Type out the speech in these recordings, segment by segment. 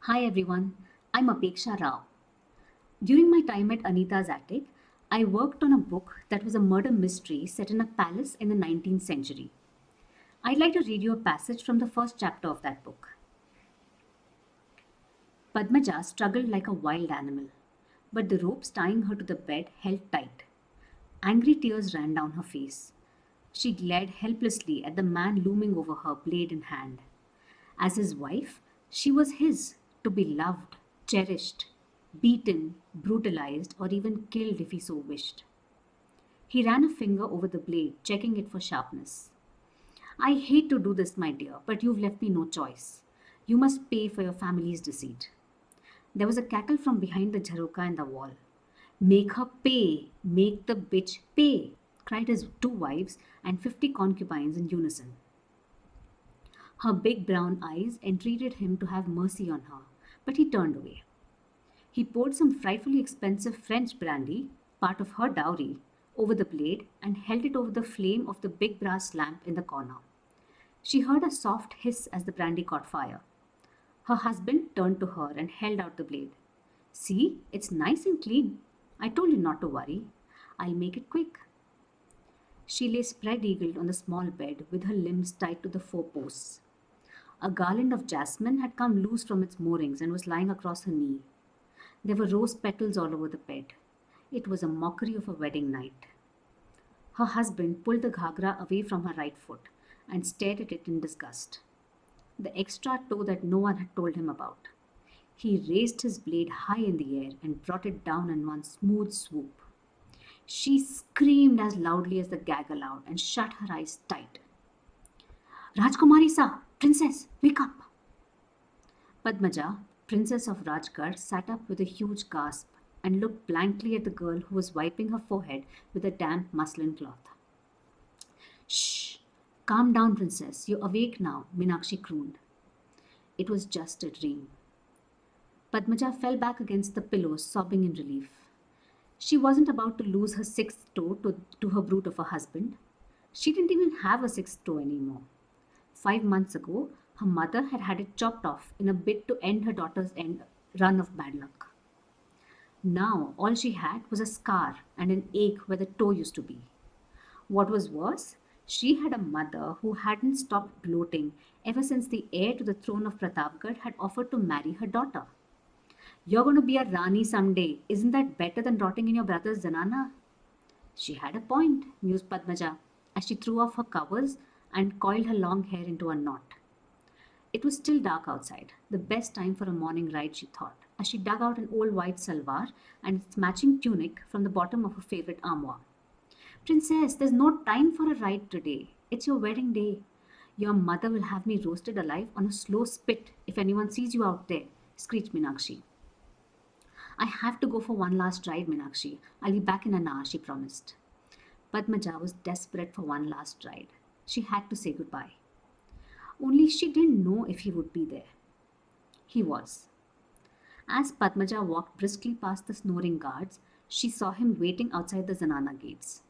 Hi everyone, I'm Apeksha Rao. During my time at Anita's Attic, I worked on a book that was a murder mystery set in a palace in the 19th century. I'd like to read you a passage from the first chapter of that book. Padmaja struggled like a wild animal, but the ropes tying her to the bed held tight. Angry tears ran down her face. She glared helplessly at the man looming over her, blade in hand. As his wife, she was his, to be loved, cherished, beaten, brutalized, or even killed if he so wished. He ran a finger over the blade, checking it for sharpness. I hate to do this, my dear, but you've left me no choice. You must pay for your family's deceit. There was a cackle from behind the jharoka in the wall. Make her pay! Make the bitch pay! Cried his two wives and 50 concubines in unison. Her big brown eyes entreated him to have mercy on her, but he turned away. He poured some frightfully expensive French brandy, part of her dowry, over the blade and held it over the flame of the big brass lamp in the corner. She heard a soft hiss as the brandy caught fire. Her husband turned to her and held out the blade. See, it's nice and clean. I told you not to worry. I'll make it quick. She lay spread eagled on the small bed with her limbs tied to the four posts. A garland of jasmine had come loose from its moorings and was lying across her knee. There were rose petals all over the bed. It was a mockery of a wedding night. Her husband pulled the ghagra away from her right foot and stared at it in disgust. The extra toe that no one had told him about. He raised his blade high in the air and brought it down in one smooth swoop. She screamed as loudly as the gag allowed and shut her eyes tight. Rajkumari Sa, princess, wake up! Padmaja, princess of Rajgarh, sat up with a huge gasp and looked blankly at the girl who was wiping her forehead with a damp muslin cloth. Shh! Calm down, princess. You're awake now, Minakshi crooned. It was just a dream. Padmaja fell back against the pillows, sobbing in relief. She wasn't about to lose her sixth toe to her brute of a husband. She didn't even have a sixth toe anymore. 5 months ago, her mother had had it chopped off in a bid to end her daughter's run of bad luck. Now, all she had was a scar and an ache where the toe used to be. What was worse, she had a mother who hadn't stopped gloating ever since the heir to the throne of Pratapgarh had offered to marry her daughter. You're going to be a Rani someday. Isn't that better than rotting in your brother's zanana? She had a point, mused Padmaja, as she threw off her covers and coiled her long hair into a knot. It was still dark outside, the best time for a morning ride, she thought, as she dug out an old white salwar and its matching tunic from the bottom of her favorite armoire. Princess, there's no time for a ride today. It's your wedding day. Your mother will have me roasted alive on a slow spit if anyone sees you out there, screeched Minakshi. I have to go for one last ride, Minakshi. I'll be back in an hour, she promised. Padmaja was desperate for one last ride. She had to say goodbye. Only she didn't know if he would be there. He was. As Padmaja walked briskly past the snoring guards, she saw him waiting outside the Zanana gates.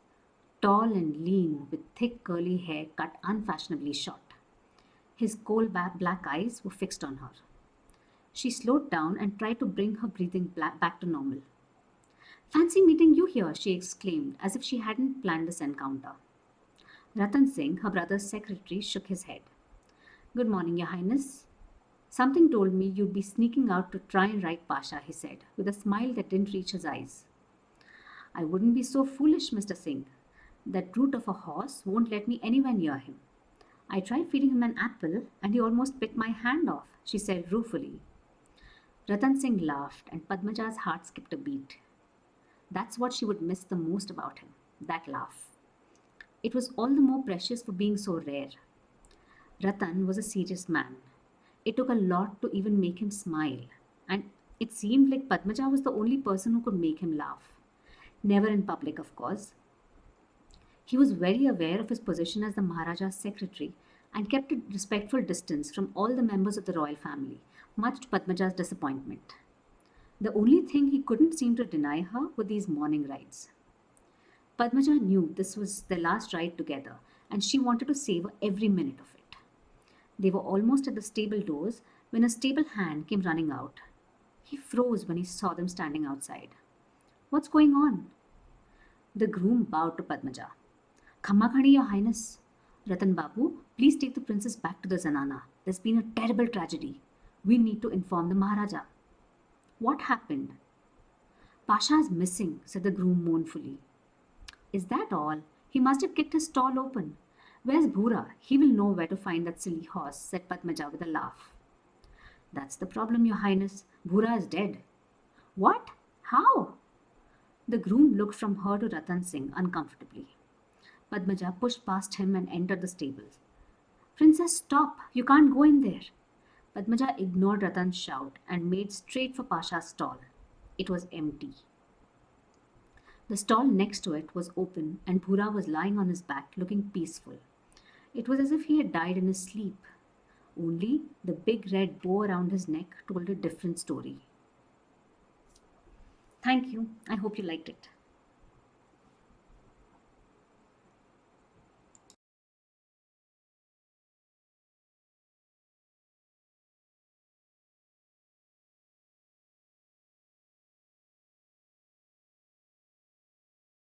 Tall and lean, with thick curly hair cut unfashionably short. His coal black eyes were fixed on her. She slowed down and tried to bring her breathing back to normal. Fancy meeting you here, she exclaimed, as if she hadn't planned this encounter. Ratan Singh, her brother's secretary, shook his head. Good morning, Your Highness. Something told me you'd be sneaking out to try and write Pasha, he said, with a smile that didn't reach his eyes. I wouldn't be so foolish, Mr. Singh. That brute of a horse won't let me anywhere near him. I tried feeding him an apple and he almost bit my hand off, she said ruefully. Ratan Singh laughed and Padmaja's heart skipped a beat. That's what she would miss the most about him, that laugh. It was all the more precious for being so rare. Ratan was a serious man. It took a lot to even make him smile, and it seemed like Padmaja was the only person who could make him laugh. Never in public, of course. He was very aware of his position as the Maharaja's secretary and kept a respectful distance from all the members of the royal family, much to Padmaja's disappointment. The only thing he couldn't seem to deny her were these morning rides. Padmaja knew this was their last ride together, and she wanted to savor every minute of it. They were almost at the stable doors when a stable hand came running out. He froze when he saw them standing outside. What's going on? The groom bowed to Padmaja. Khamma khadi, Your Highness. Ratan Babu, please take the princess back to the Zanana. There's been a terrible tragedy. We need to inform the Maharaja. What happened? Pasha is missing, said the groom mournfully. Is that all? He must have kicked his stall open. Where's Bhura? He will know where to find that silly horse, said Padmaja with a laugh. That's the problem, Your Highness. Bhura is dead. What? How? The groom looked from her to Ratan Singh uncomfortably. Padmaja pushed past him and entered the stables. Princess, stop! You can't go in there. Padmaja ignored Ratan's shout and made straight for Pasha's stall. It was empty. The stall next to it was open, and Bhura was lying on his back looking peaceful. It was as if he had died in his sleep. Only the big red bow around his neck told a different story. Thank you. I hope you liked it.